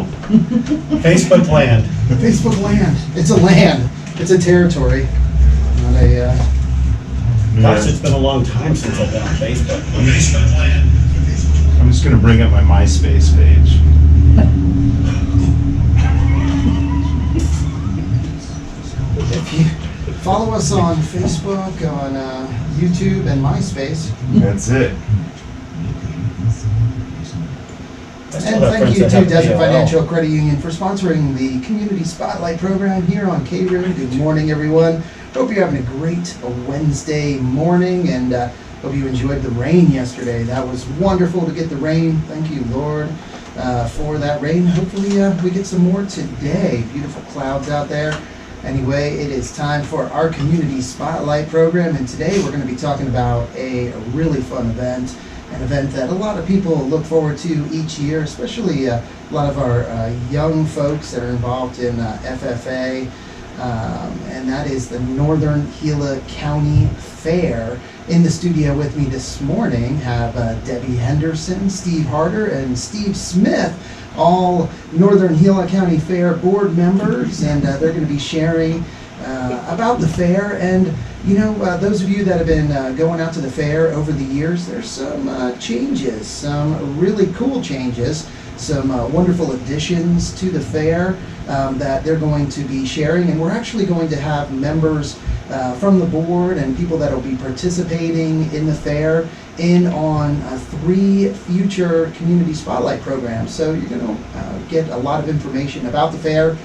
No. Facebook land. Facebook land. It's a land. It's a territory. Not a. Gosh, it's been a long time since I've been on Facebook. I'm just gonna bring up my MySpace page. If you follow us on Facebook, on YouTube, and MySpace. That's it. And thank you to Desert Financial Credit Union for sponsoring the Community Spotlight program here on KRIM. Good morning, everyone. Hope you're having a great Wednesday morning, and hope you enjoyed the rain yesterday. That was wonderful to get the rain. Thank you, Lord, for that rain. Hopefully we get some more today. Beautiful clouds out there. Anyway, it is time for our Community Spotlight program, and today we're going to be talking about a really fun event. An event that a lot of people look forward to each year, especially a lot of our young folks that are involved in FFA, and that is the Northern Gila County Fair. In the studio with me this morning have Debbie Henderson, Steve Harder, and Steve Smith, all Northern Gila County Fair board members, and they're going to be sharing about the fair. And you know, those of you that have been going out to the fair over the years, there's some changes, some really cool changes, some wonderful additions to the fair that they're going to be sharing. And we're actually going to have members from the board and people that will be participating in the fair in on 3 future Community Spotlight programs. So you're going to get a lot of information about the fair.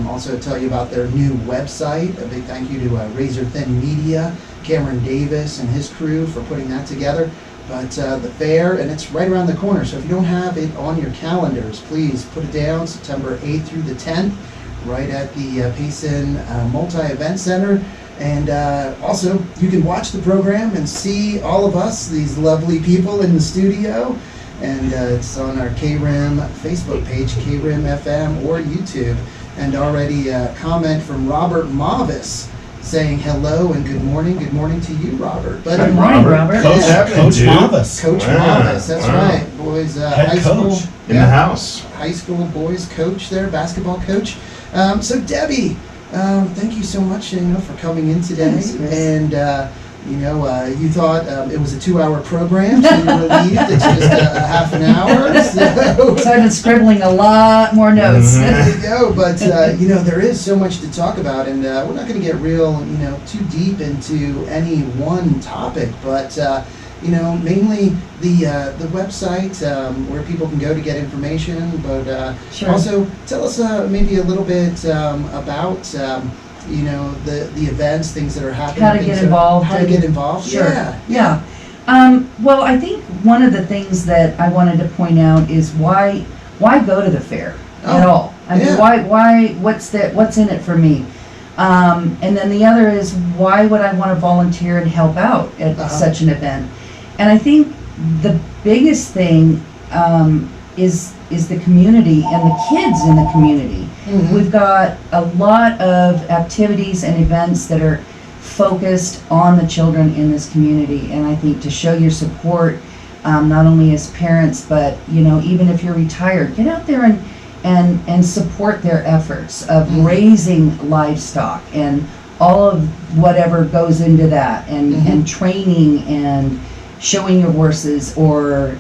Also tell you about their new website. A big thank you to Razor Thin Media, Cameron Davis and his crew for putting that together. But the fair, and it's right around the corner, so if you don't have it on your calendars, please put it down, September 8th through the 10th, right at the Payson Multi-Event Center. And also, you can watch the program and see all of us, these lovely people in the studio. And it's on our KRIM Facebook page, KRIM FM, or YouTube. And already a comment from Robert Mavis saying hello and good morning. Good morning to you, Robert. But Good morning, Robert. Coach Mavis. Coach Mavis, that's right. Boys, Head high coach. school. In the house. High school boys coach there, basketball coach. So Debbie, thank you so much, for coming in today. Thanks, Chris. And you thought it was a 2-hour program, so you relieved it's just a half an hour. So I've been scribbling a lot more notes. There you go. But there is so much to talk about, and we're not going to get real, too deep into any one topic. But mainly the website where people can go to get information. But Sure. also tell us maybe a little bit about the events, things that are happening. How to get involved. How to get involved. Sure. Yeah. Well, I think one of the things that I wanted to point out is why go to the fair at all? I mean, why? What's in it for me? And then the other is, why would I want to volunteer and help out at such an event? And I think the biggest thing is the community and the kids in the community. Mm-hmm. We've got a lot of activities and events that are focused on the children in this community, and I think to show your support, not only as parents, but even if you're retired, get out there and support their efforts of raising livestock and all of whatever goes into that, and training and showing your horses, or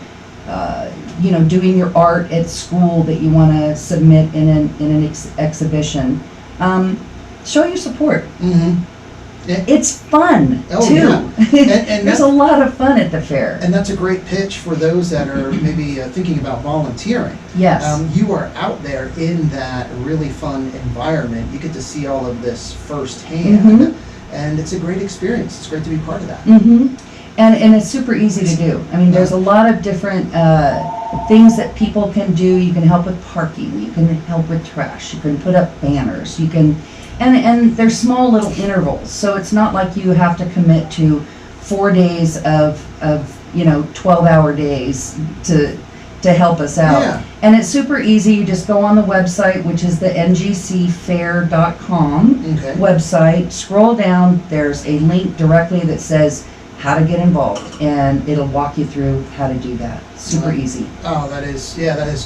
doing your art at school that you want to submit in an exhibition. Show your support. Mm-hmm. Yeah. It's fun too. Yeah. And there's a lot of fun at the fair. And that's a great pitch for those that are maybe thinking about volunteering. Yes. You are out there in that really fun environment. You get to see all of this firsthand, and it's a great experience. It's great to be part of that. Mm-hmm. And it's super easy to do. I mean, there's a lot of different things that people can do. You can help with parking. You can help with trash. You can put up banners. You can, and there's small little intervals. So it's not like you have to commit to 4 days of 12-hour days to help us out. Yeah. And it's super easy. You just go on the website, which is the ngcfair.com website. Scroll down. There's a link directly that says how to get involved, and it'll walk you through how to do that. Super easy. Oh, that is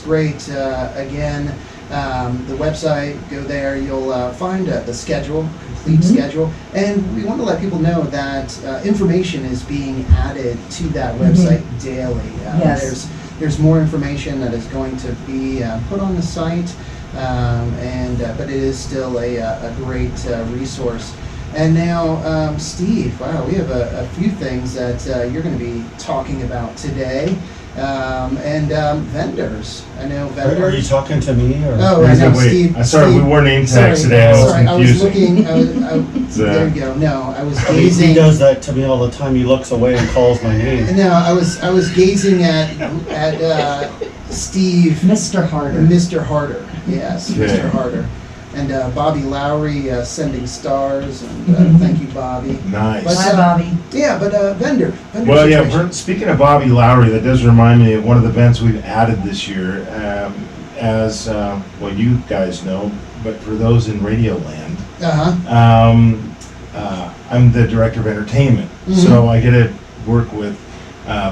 great. Again, the website, go there, you'll find the schedule, complete schedule, and we want to let people know that information is being added to that website daily. Yes. There's more information that is going to be put on the site, but it is still a great resource. And now, Steve, wow, we have a few things that you're going to be talking about today. Vendors. I know vendors. Are you talking to me or? Oh, I know, Wait, Steve. sorry, Steve, we wore name tags sorry, today. Sorry, I was confusing. looking. There you go. No, I was I mean, gazing. he does that to me all the time. He looks away and calls my name. No, I was gazing at Steve, Mr. Harder. Mr. Harder. Yes, Okay. Mr. Harder, and Bobby Lowry sending stars, and thank you, Bobby. Nice. But, Hi, Bobby. Yeah, but vendor. Well, yeah, situation. speaking of Bobby Lowry, that does remind me of one of the events we've added this year. Well, you guys know, but for those in Radio Land, I'm the director of entertainment. So I get to work with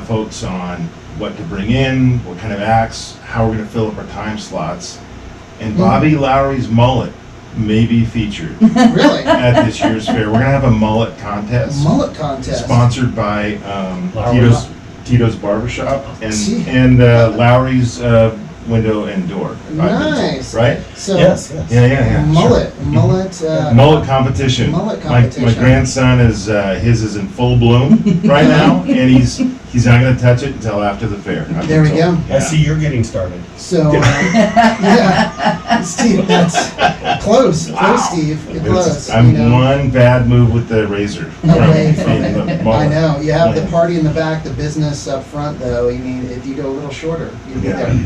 folks on what to bring in, what kind of acts, how we're going to fill up our time slots. And Bobby Lowry's mullet may be featured Really? at this year's fair. We're going to have a mullet contest. Mullet contest. Sponsored by Lowry. Tito's Barbershop See. and Lowry's Window and Door. Nice. Right? So Yes. Yeah. mullet, sure. mullet, Mullet competition. mullet My competition. grandson his is in full bloom right now, and he's not going to touch it until after the fair. I've been There we told. go. I see you're getting started. So, yeah, Steve, that's close, Wow. Steve, you're It's- close. I'm you know. one bad move with the razor. Away from from the it. mullet. I know. You have the Yeah. party in the back, the business up front, though. I mean, if you go a little shorter, you'll get Yeah. there.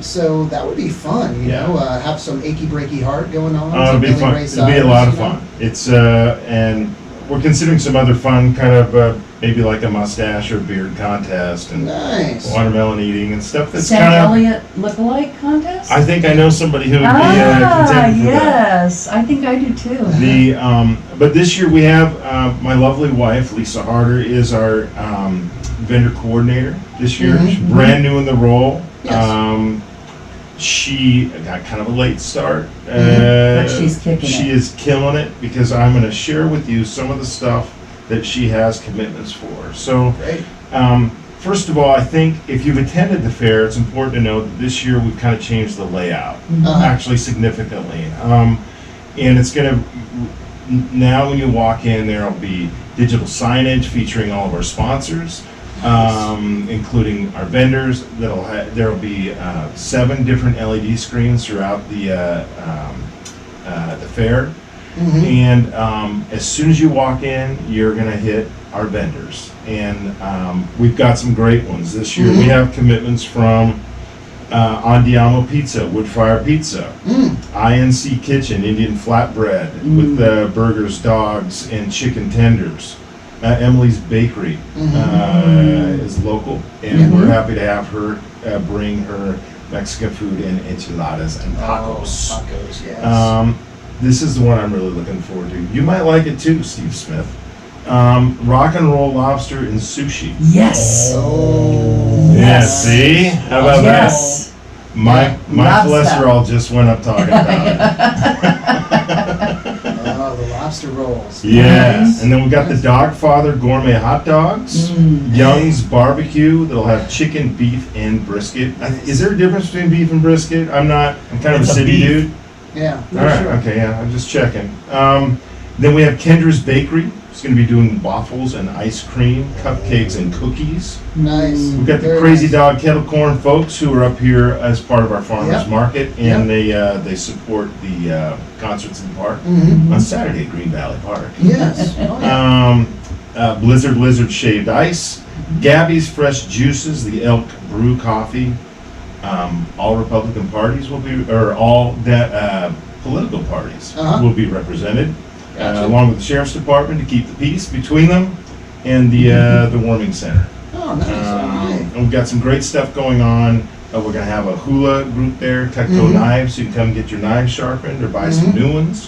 So that would be fun, you Yeah. know, have some achy breaky heart going on. It'll some be Billy fun. Ray It'll be a Cyrus, lot of you know. fun. It's and we're considering some other fun kind of maybe like a mustache or beard contest and Nice. watermelon eating and stuff. That's Sam kind of. Elliott lookalike contest? I think I know somebody who would be contending for that. Yes, I think I do too. But this year we have my lovely wife Lisa Harder is our vendor coordinator this year. Mhm. She's brand new in the role. Yes. She got kind of a late start. But she's kicking She it. is killing it because I'm going to share with you some of the stuff that she has commitments for. So, Great. first of all, I think if you've attended the fair, it's important to know that this year we've kind of changed the layout, actually significantly. And it's going to, now when you walk in, there will be digital signage featuring all of our sponsors. Including our vendors. There'll be 7 different LED screens throughout the fair, and as soon as you walk in, you're gonna hit our vendors, and we've got some great ones this year. We have commitments from Andiamo Pizza, Wood Fire Pizza, INC Kitchen, Indian Flatbread with burgers, dogs, and chicken tenders. Emily's Bakery is local, and we're happy to have her bring her Mexican food in enchiladas and tacos. Oh, tacos, yes. This is the one I'm really looking forward to. You might like it too, Steve Smith. Rock and roll lobster and sushi. Yes. Oh. Yeah, see? How about Yes. that? My Lobster. cholesterol just went up talking about it. Oh, the lobster rolls. Yes, Nice. and then we've got the Dogfather gourmet hot dogs, Young's barbecue that'll have chicken, beef, and brisket. Is there a difference between beef and brisket? I'm kind of It's a a city beef. dude. Yeah, All for right, sure. okay, yeah, I'm just checking. Then we have Kendra's Bakery. It's going to be doing waffles and ice cream, cupcakes, and cookies. Nice. We've got the Very Crazy nice. Dog Kettle Corn folks who are up here as part of our farmers Yep. market, and they support the concerts in the park on Saturday at Green Valley Park. Yes. Oh, yeah. Blizzard Lizard Shaved Ice, Gabby's Fresh Juices, the Elk Brew Coffee. All Republican parties will be, or all political parties will be represented, Gotcha. along with the Sheriff's Department to keep the peace between them, and the Warming Center. Oh, nice. All right. And we've got some great stuff going on. We're going to have a hula group there, Tecto knives, so you can come get your knives sharpened or buy some new ones.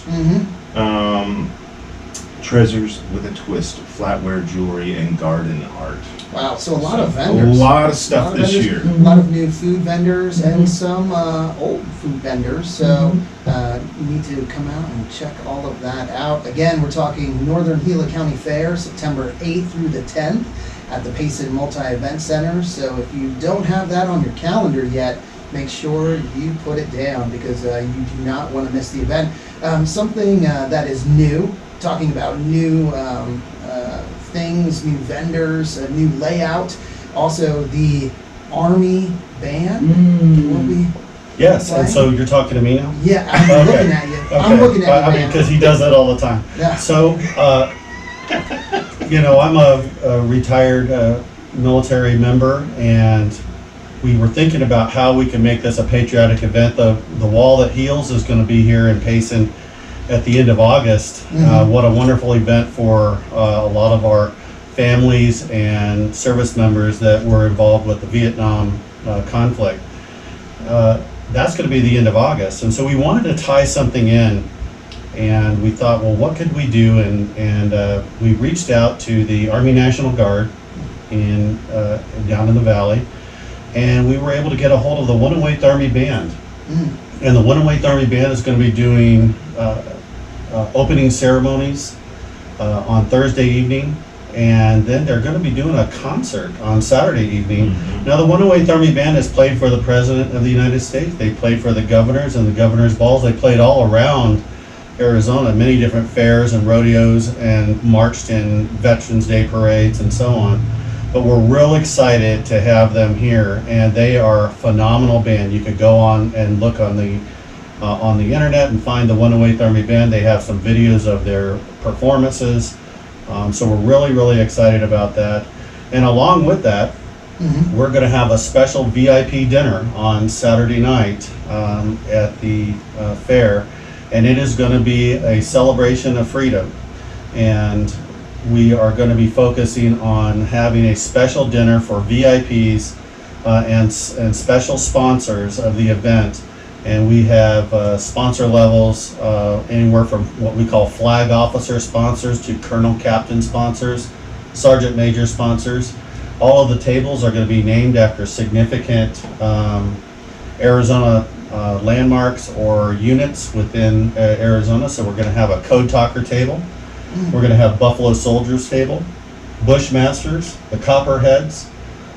treasures with a twist, flatware jewelry and garden art. Wow, so a lot of A vendors. lot of stuff this year. A lot of new food vendors and some old food vendors. So you need to come out and check all of that out. Again, we're talking Northern Gila County Fair, September 8th through the 10th at the Payson Multi-Event Center. So if you don't have that on your calendar yet, make sure you put it down because you do not want to miss the event. Something that is new, talking about new things, new vendors, a new layout. Also, the Army Band will be. Yes, and so you're talking to me now? Yeah, I'm looking at you. I'm looking at you. I mean, because he does that all the time. Yeah. So, I'm a retired military member, and we were thinking about how we can make this a patriotic event. The Wall That Heals is going to be here in Payson at the end of August. What a wonderful event for a lot of our families and service members that were involved with the Vietnam conflict. That's going to be the end of August, and so we wanted to tie something in, and we thought, well, what could we do? And we reached out to the Army National Guard down in the valley, and we were able to get a hold of the 108th Army Band. And the 108th Army Band is going to be doing opening ceremonies on Thursday evening, and then they're going to be doing a concert on Saturday evening. Now, the 108th Army Band has played for the President of the United States. They played for the governors and the governor's balls. They played all around Arizona, many different fairs and rodeos, and marched in Veterans Day parades and so on. But we're real excited to have them here, and they are a phenomenal band. You could go on and look on the internet and find the 108th Army Band. They have some videos of their performances. So we're really, really excited about that. And along with that, we're going to have a special VIP dinner on Saturday night at the fair, and it is going to be a celebration of freedom. And we are going to be focusing on having a special dinner for VIPs and special sponsors of the event. And we have sponsor levels anywhere from what we call flag officer sponsors to colonel captain sponsors, sergeant major sponsors. All of the tables are going to be named after significant Arizona landmarks or units within Arizona. So we're going to have a Code Talker table. We're going to have Buffalo Soldiers table, Bushmasters, the Copperheads.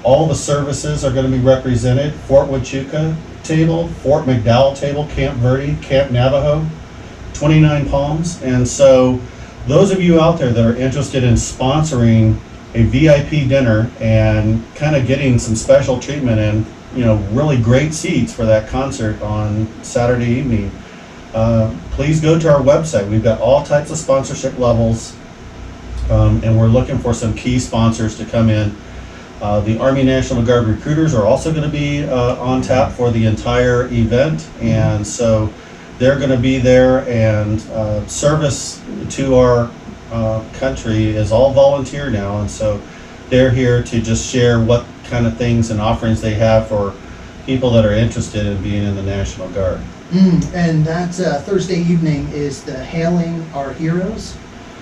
All the services are going to be represented. Fort Huachuca table, Fort McDowell table, Camp Verde, Camp Navajo, 29 Palms. And so those of you out there that are interested in sponsoring a VIP dinner and kind of getting some special treatment and really great seats for that concert on Saturday evening, please go to our website. We've got all types of sponsorship levels, and we're looking for some key sponsors to come in. The Army National Guard recruiters are also going to be on tap for the entire event, and so they're going to be there, and service to our country is all volunteer now, and so they're here to just share what kind of things and offerings they have for people that are interested in being in the National Guard. And that Thursday evening is the Hailing Our Heroes,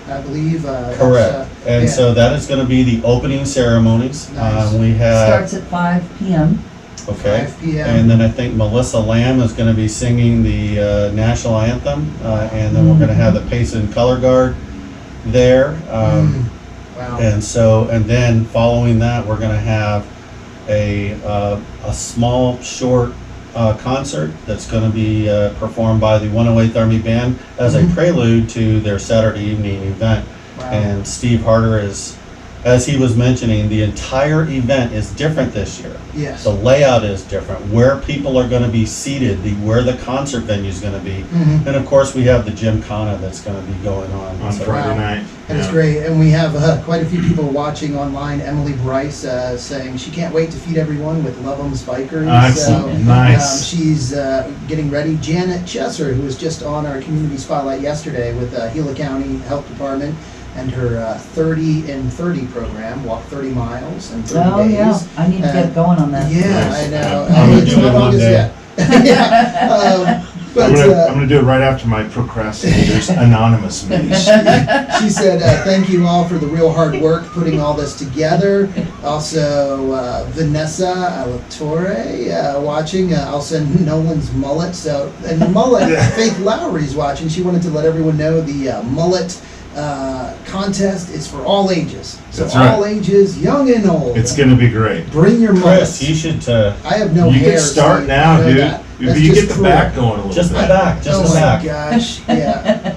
I believe. Correct. So that is going to be the opening ceremonies. Nice. We have Starts at 5 p.m. Okay. 5 p.m. And then I think Melissa Lamb is going to be singing the national anthem, and then we're going to have the Payson Color Guard there. Wow. And then following that, we're going to have a small, short concert that's going to be performed by the 108th Army Band as a prelude to their Saturday evening event. Wow. And Steve Harder is, as he was mentioning, the entire event is different this year. Yes. The layout is different, where people are going to be seated, where the concert venue is going to be. And of course, we have the Gymkhana that's going to be going on. On Friday night. And it's great. And we have quite a few people watching online. Emily Bryce saying she can't wait to feed everyone with Love 'Em's Bikers. Excellent. Nice. She's getting ready. Janet Chesser, who was just on our community spotlight yesterday with Gila County Health Department and her 30 in 30 program, walk 30 miles in 30 days. Yeah, I need to get going on that. Yeah, Nice. I know. I'm gonna It's do it not one August day. yet. Yeah. But I'm gonna do it right after my Procrastinators Anonymous meeting. She said, thank you all for the real hard work putting all this together. Also, Vanessa Alatorre watching. I'll send Nolan's mullet. So, and the mullet, Faith Lowry's watching. She wanted to let everyone know the mullet contest is for all ages. So That's right. all ages, young and old. It's gonna be great. Bring your mullets. Chris, you should, I have no You hair. can start so now, you know dude. that. That's You just get the cruel. back going a little just bit. the back, just Oh the my back. gosh, yeah.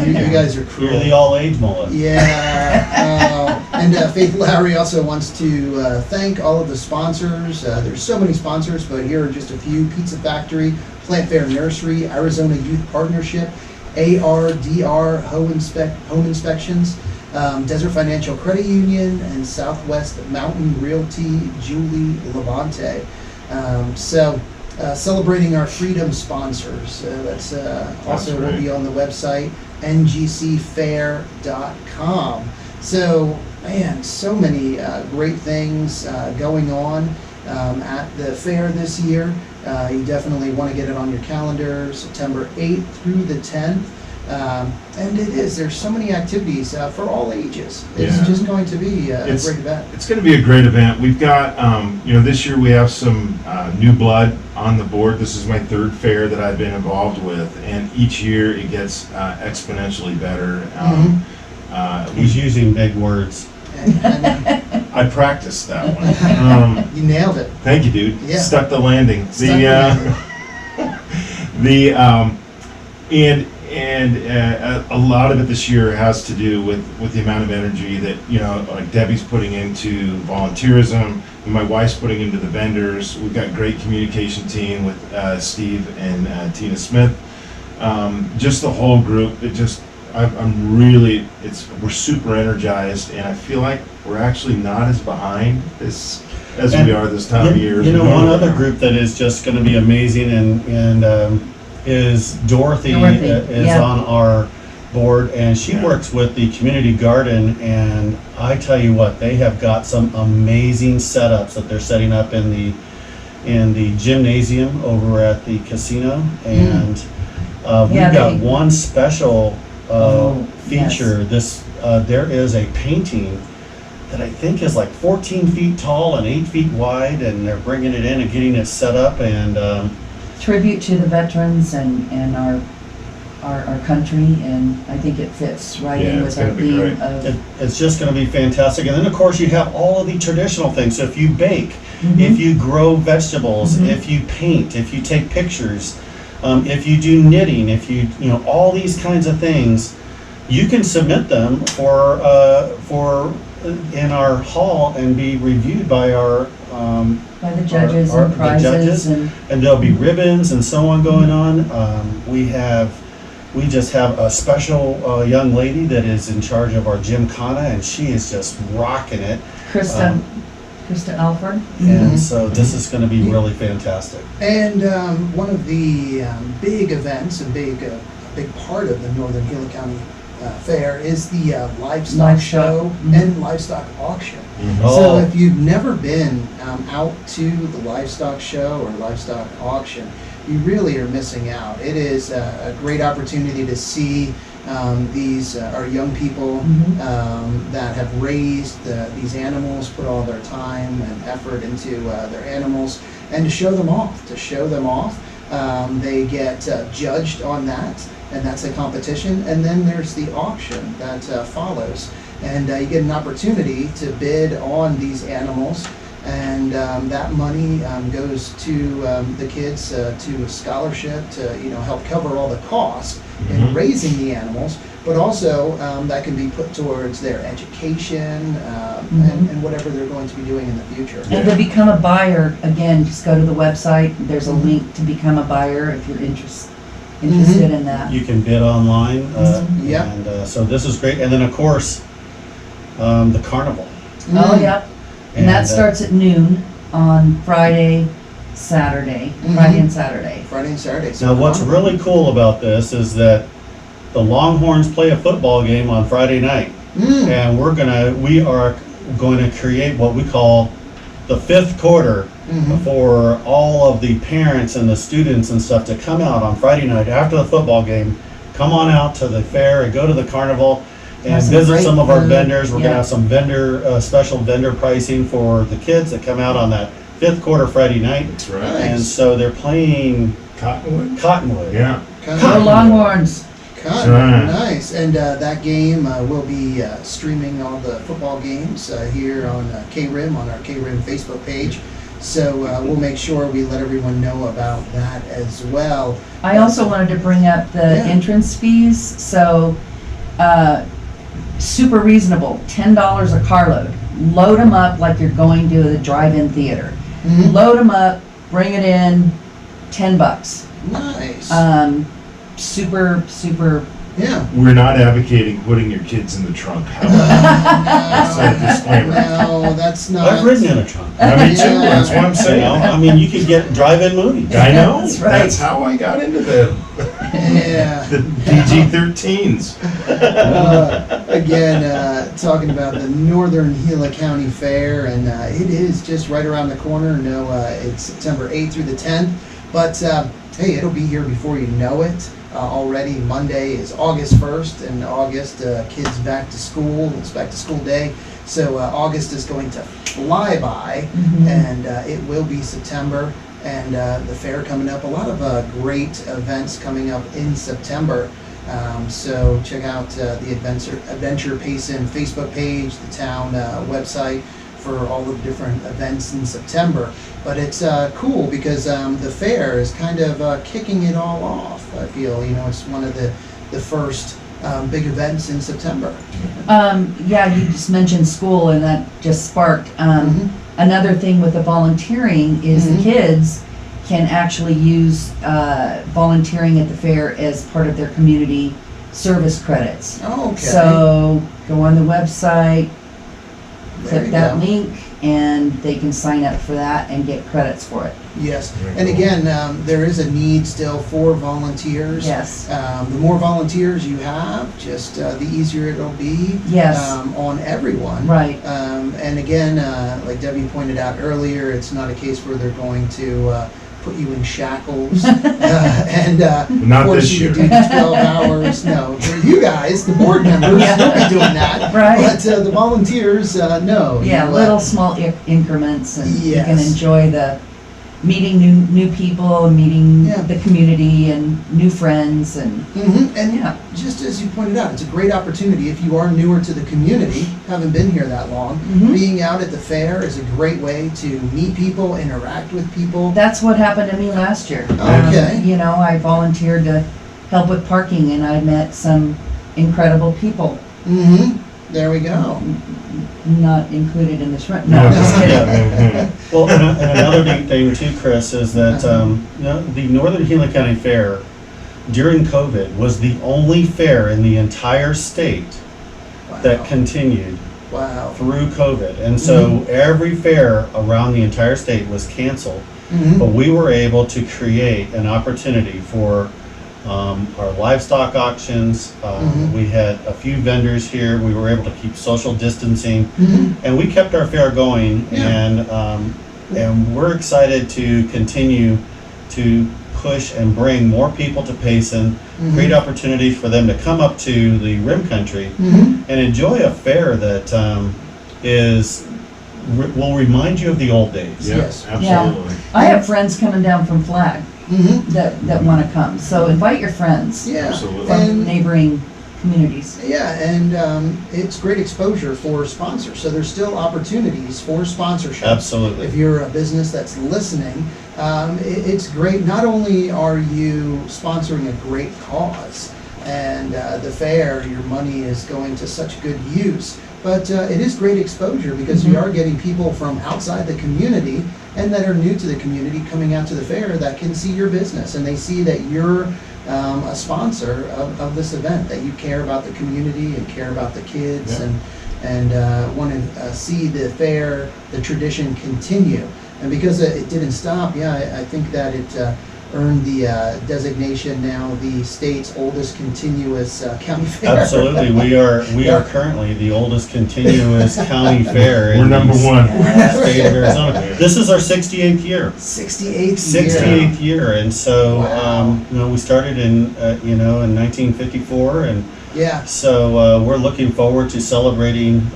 You guys are cruel. You're the all-age mullet. Yeah, and Faith Lowry also wants to thank all of the sponsors. There's so many sponsors, but here are just a few: Pizza Factory, Plant Fair Nursery, Arizona Youth Partnership, ARDR Home Inspections, Desert Financial Credit Union, and Southwest Mountain Realty, Julie Levante. Celebrating our freedom sponsors. That's also will be on the website, ngcfair.com. So, man, so many great things going on at the fair this year. You definitely want to get it on your calendar, September 8th through the 10th. And there's so many activities for all ages. It's just going to be a great event. It's going to be a great event. We've got, this year we have some new blood on the board. This is my third fair that I've been involved with, and each year it gets exponentially better. He's using big words. I practiced that one. You nailed it. Thank you, dude. Yeah. Stuck the landing. And a lot of it this year has to do with the amount of energy that, like Debbie's putting into volunteerism, and my wife's putting into the vendors. We've got a great communication team with Steve and Tina Smith. Just the whole group. We're super energized, and I feel like we're actually not as behind as we are this time of year. One other group that is just going to be amazing and is Dorothy is on our board, and she works with the community garden, and I tell you what, they have got some amazing setups that they're setting up in the gymnasium over at the casino, and we've got one special feature. Yes. There is a painting that I think is like 14 feet tall and 8 feet wide, and they're bringing it in and getting it set up, and tribute to the veterans and our country, and I think it fits right in with our theme of. It's just going to be fantastic, and then of course you have all of the traditional things. So if you bake, if you grow vegetables, if you paint, if you take pictures, if you do knitting, if you all these kinds of things, you can submit them for in our hall and be reviewed by our by the judges and prizes, and there'll be ribbons and so on going on. We just have a special young lady that is in charge of our gymkhana, and she is just rocking it. Krista Alford. And so this is going to be really fantastic. And one of the big events, a big part of the Northern Gila County Fair is the livestock show and livestock auction. So if you've never been out to the livestock show or livestock auction, you really are missing out. It is a great opportunity to see these our young people that have raised these animals, put all their time and effort into their animals, and to show them off. They get judged on that, and that's a competition. And then there's the auction that follows, and you get an opportunity to bid on these animals, and that money goes to the kids to a scholarship to help cover all the costs in raising the animals, but also that can be put towards their education and whatever they're going to be doing in the future. And to become a buyer, again, just go to the website. There's a link to become a buyer if you're interested in that. You can bid online. And so this is great. And then of course, the carnival. Oh, yep. And that starts at noon on Friday, Saturday. Friday and Saturday. Now what's really cool about this is that the Longhorns play a football game on Friday night. And we are going to create what we call the fifth quarter for all of the parents and the students and stuff to come out on Friday night after the football game, come on out to the fair and go to the carnival and Have some visit great some of our food. vendors. We're Yeah. gonna have some special vendor pricing for the kids that come out on that fifth quarter Friday night. That's right. Nice. And so they're playing Cottonwood? Cottonwood. Yeah. Go Longhorns. Nice. And that game will be streaming all the football games here on KRIM, on our KRIM Facebook page. So we'll make sure we let everyone know about that as well. I also wanted to bring up the Yeah. entrance fees. So, super reasonable, $10 a carload. Load them up like you're going to the drive-in theater. Mhm. Load them up, bring it in, $10. Nice. Super, super. Yeah. We're not advocating putting your kids in the trunk, however. That's a disclaimer. No, that's not. I've ridden in a trunk. I mean, too, Yeah. that's what I'm You saying. know, I mean, you could get drive-in movies. I know, That's right. that's how I got into the Yeah. PG-13s. Again, talking about the Northern Gila County Fair, and it is just right around the corner. No, it's September 8th through the 10th, but hey, it'll be here before you know it. Already Monday is August 1st, and August, kids back to school. It's back to school day, so August is going to fly by, and it will be September. And the fair coming up, a lot of great events coming up in September. So check out the Adventure Payson Facebook page, the town website for all the different events in September. But it's cool because the fair is kind of kicking it all off. I feel, it's one of the first big events in September. Yeah, you just mentioned school, and that just sparked. Another thing with the volunteering is the kids can actually use volunteering at the fair as part of their community service credits. Oh, okay. So go on the website, There click you that go. link, and they can sign up for that and get credits for it. Yes, Very and cool. again, there is a need still for volunteers. Yes. The more volunteers you have, just the easier it'll be. Yes. On everyone. Right. And again, like Debbie pointed out earlier, it's not a case where they're going to put you in shackles and Not force this you to year. do 12 hours. No, for you guys, the board members, Yeah. don't be doing that. Right. But the volunteers, no. Yeah, You, little small increments, and you can Yes. enjoy the meeting new people, meeting Yeah. the community and new friends, and And yeah. just as you pointed out, it's a great opportunity if you are newer to the community, haven't been here that long. Being out at the fair is a great way to meet people, interact with people. That's what happened to me last year. Okay. I volunteered to help with parking, and I met some incredible people. There we go. Not included in this. No, No. just kidding. Yeah. Well, and another neat thing too, Chris, is that the Northern Gila County Fair during COVID was the only fair in the entire state that continued Wow. through COVID. And so every fair around the entire state was canceled, Mhm. but we were able to create an opportunity for our livestock auctions. We had a few vendors here. We were able to keep social distancing, and we kept our fair going. Yeah. And we're excited to continue to push and bring more people to Payson, create opportunities for them to come up to the Rim Country and enjoy a fair that will remind you of the old days. Yeah, Yes. absolutely. I have friends coming down from Flag that want to come. So invite your friends Yeah. Absolutely. from And neighboring communities. it's great exposure for sponsors. So there's still opportunities for sponsorship. Absolutely. If you're a business that's listening, it's great. Not only are you sponsoring a great cause, and the fair, your money is going to such good use, but it is great exposure because you are getting people from outside the community and that are new to the community coming out to the fair that can see your business, and they see that you're a sponsor of this event, that you care about the community and care about the kids, Yeah. and want to see the fair, the tradition continue. And because it didn't stop, I think that it earned the designation now the state's oldest continuous county fair. Absolutely, we are currently the oldest continuous county fair We're in number the one. state of Arizona. This is our 68th year. 68th year. And so Wow. we started in in 1954, and Yeah. so we're looking forward to celebrating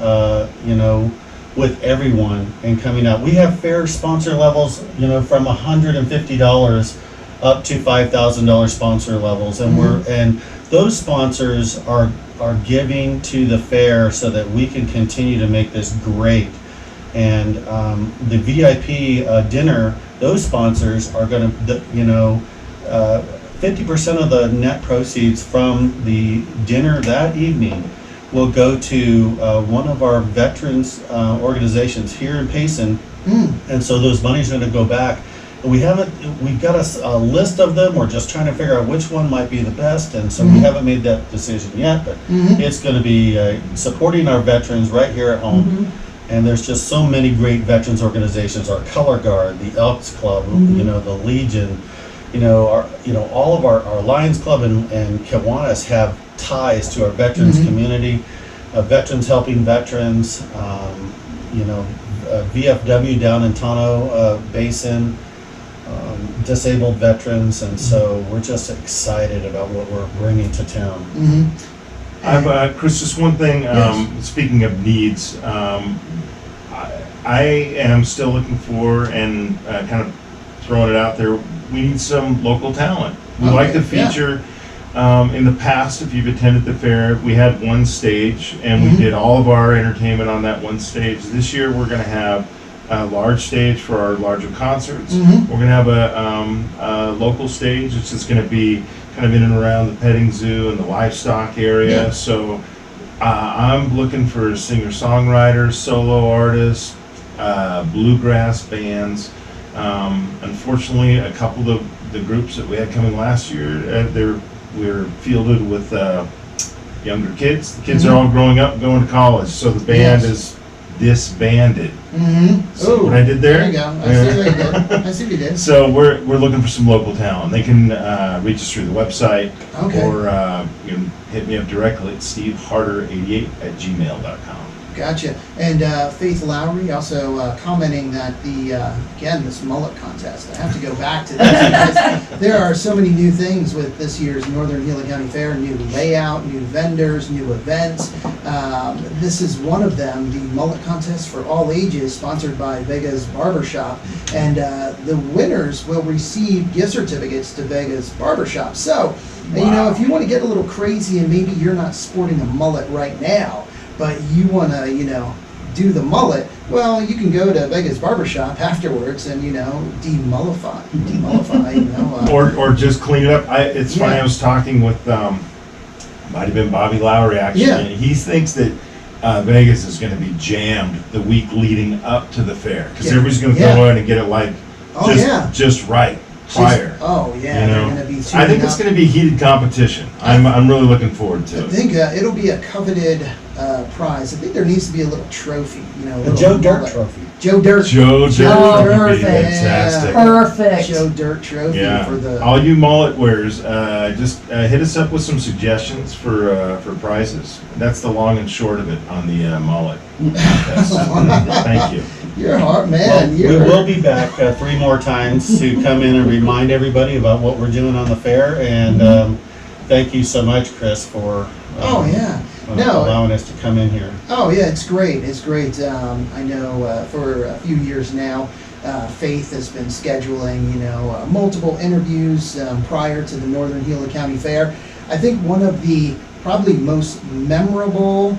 with everyone and coming out. We have fair sponsor levels, from $150 up to $5,000 sponsor levels, and and those sponsors are giving to the fair so that we can continue to make this great. And the VIP dinner, those sponsors are going to 50% of the net proceeds from the dinner that evening will go to one of our veterans organizations here in Payson, and so those monies are going to go back. We've got a list of them. We're just trying to figure out which one might be the best, and so we haven't made that decision yet, but it's going to be supporting our veterans right here at home. And there's just so many great veterans organizations, our Color Guard, the Elks Club, the Legion, all of our Lions Club and Kiwanis have ties to our veterans community, veterans helping veterans, VFW down in Tono Basin, disabled veterans, and so we're just excited about what we're bringing to town. I've, Chris, just one thing, Yes. speaking of needs, I am still looking for, and kind of throwing it out there, we need some local talent. We like to Okay, yeah. feature, in the past, if you've attended the fair, we had one stage, and we did all of our entertainment on that one stage. This year, we're gonna have a large stage for our larger concerts. We're gonna have a local stage, which is gonna be kind of in and around the petting zoo and the livestock area. Yeah. So I'm looking for singer-songwriters, solo artists, bluegrass bands. Unfortunately, a couple of the groups that we had coming last year, we're fielded with younger kids. The kids are all growing up, going to college, so the band is disbanded. See what I did there? There you go. I see what you did. I see what you did. So we're looking for some local talent. They can reach us through the website, Okay. or you can hit me up directly at steveharder88@gmail.com. Gotcha. And Faith Lowry also commenting that again, this Mullet Contest. I have to go back to this because there are so many new things with this year's Northern Gila County Fair, new layout, new vendors, new events. This is one of them, the Mullet Contest for all ages, sponsored by Vega's Barbershop. And the winners will receive gift certificates to Vega's Barbershop. So, if you want to get a little crazy and maybe you're not sporting a mullet right now, but you want to, do the mullet, well, you can go to Vega's Barbershop afterwards and, demullify, Or just clean it up. It's funny, Yeah. I was talking with, might have been Bobby Lowry actually, Yeah. and he thinks that Vegas is going to be jammed the week leading up to the fair, because Yeah. everybody's going to Yeah. go in and get it like Oh, yeah. just right prior. Oh, yeah, You they're know, going to be I think it's going to be heated competition. I'm really looking forward to I it. think it'll be a coveted prize. I think there needs to be a little trophy, The little Joe Dirt mullet. Trophy. Joe Dirt. Joe Dirt would be perfect. fantastic. Perfect. Joe Dirt trophy Yeah, for the. all you mullet wearers, just hit us up with some suggestions for prizes. That's the long and short of it on the mullet contest. Thank you. You're hard, man. Well, we you're, will be back 3 more times to come in and remind everybody about what we're doing on the fair, and thank you so much, Chris, for Oh yeah. No. allowing us to come in here. Oh yeah, it's great. It's great. I know for a few years now, Faith has been scheduling, multiple interviews prior to the Northern Gila County Fair. I think one of the probably most memorable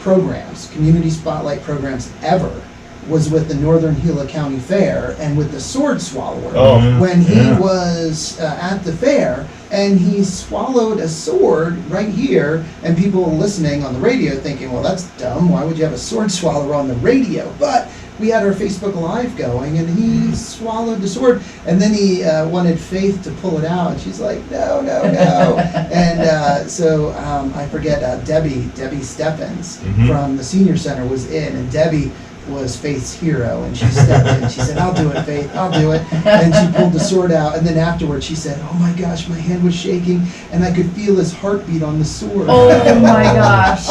programs, community spotlight programs ever, was with the Northern Gila County Fair and with the Sword Swallower. Oh, When he yeah. was at the fair and he swallowed a sword right here, and people listening on the radio thinking, well, that's dumb. Why would you have a sword swallower on the radio? But we had our Facebook Live going, and he swallowed the sword, and then he wanted Faith to pull it out, and she's like, no, no, no. And so I forget, Debbie Stephens Mhm. from the Senior Center was in, and Debbie was Faith's hero, and she stepped in. She said, "I'll do it, Faith. I'll do it." And she pulled the sword out, and then afterwards she said, "Oh my gosh, my hand was shaking, and I could feel his heartbeat on the sword." Oh my gosh.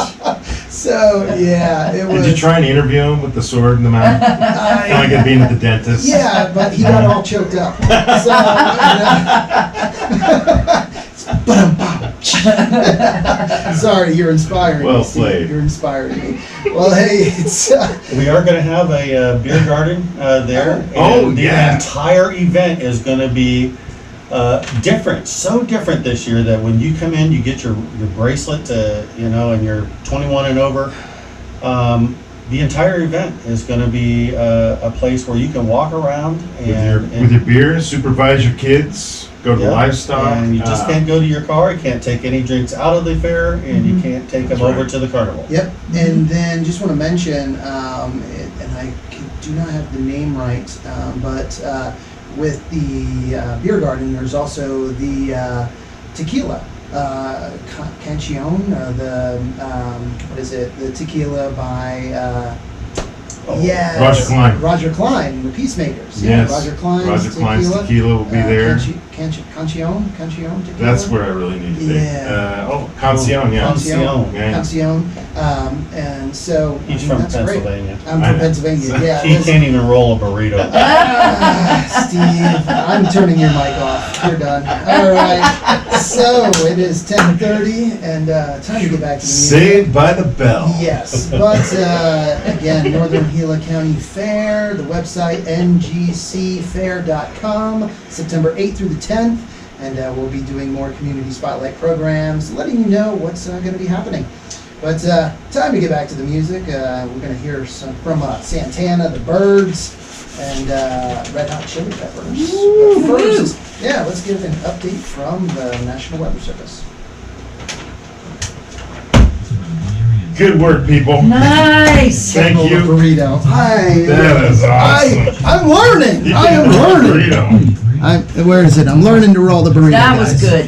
So yeah, it was. Did you try and interview him with the sword in the mouth? Kind of like being at the dentist. Yeah, but he got all choked up. So, sorry, you're inspiring Well me. Steve. played. You're inspiring me. Well, hey, it's We are going to have a beer garden there. Oh, and yeah. The entire event is going to be different, so different this year that when you come in, you get your bracelet, and you're 21 and over. The entire event is going to be a place where you can walk around With your beer, supervise your kids, go to Yeah, Livestock. and you just can't go to your car. You can't take any drinks out of the fair, and you can't take them That's over right. to the carnival. Yep, and then just want to mention, and I do not have the name right, but with the beer garden, there's also the tequila. Cancion, what is it? The tequila by, Roger Klein. Roger Klein, the Peacemakers. Yes. Roger Klein's Roger Klein's tequila will be there. Cancion tequila. That's where I really need to be. Yeah. Cancion, yeah. Cancion. Yeah. Cancion, and so He's I mean, from that's great. Pennsylvania. I'm I from know. Pennsylvania. Yeah. He can't even roll a burrito. Steve, I'm turning your mic off. You're done. All right. So it is 10:30, and time to get back to the music. Saved by the bell. Yes, but again, Northern Gila County Fair, the website ngcfair.com, September 8th through the 10th, and we'll be doing more community spotlight programs, letting you know what's going to be happening. But time to get back to the music. We're going to hear some from Santana, the Birds, and Red Hot Chili Peppers. But first, let's give an update from the National Weather Service. Good work, people. Nice. Thank Roll the you. burrito. That is awesome. I'm learning. You I can am roll the learning. burrito. Where is it? I'm learning to roll the burrito. That was guys. good.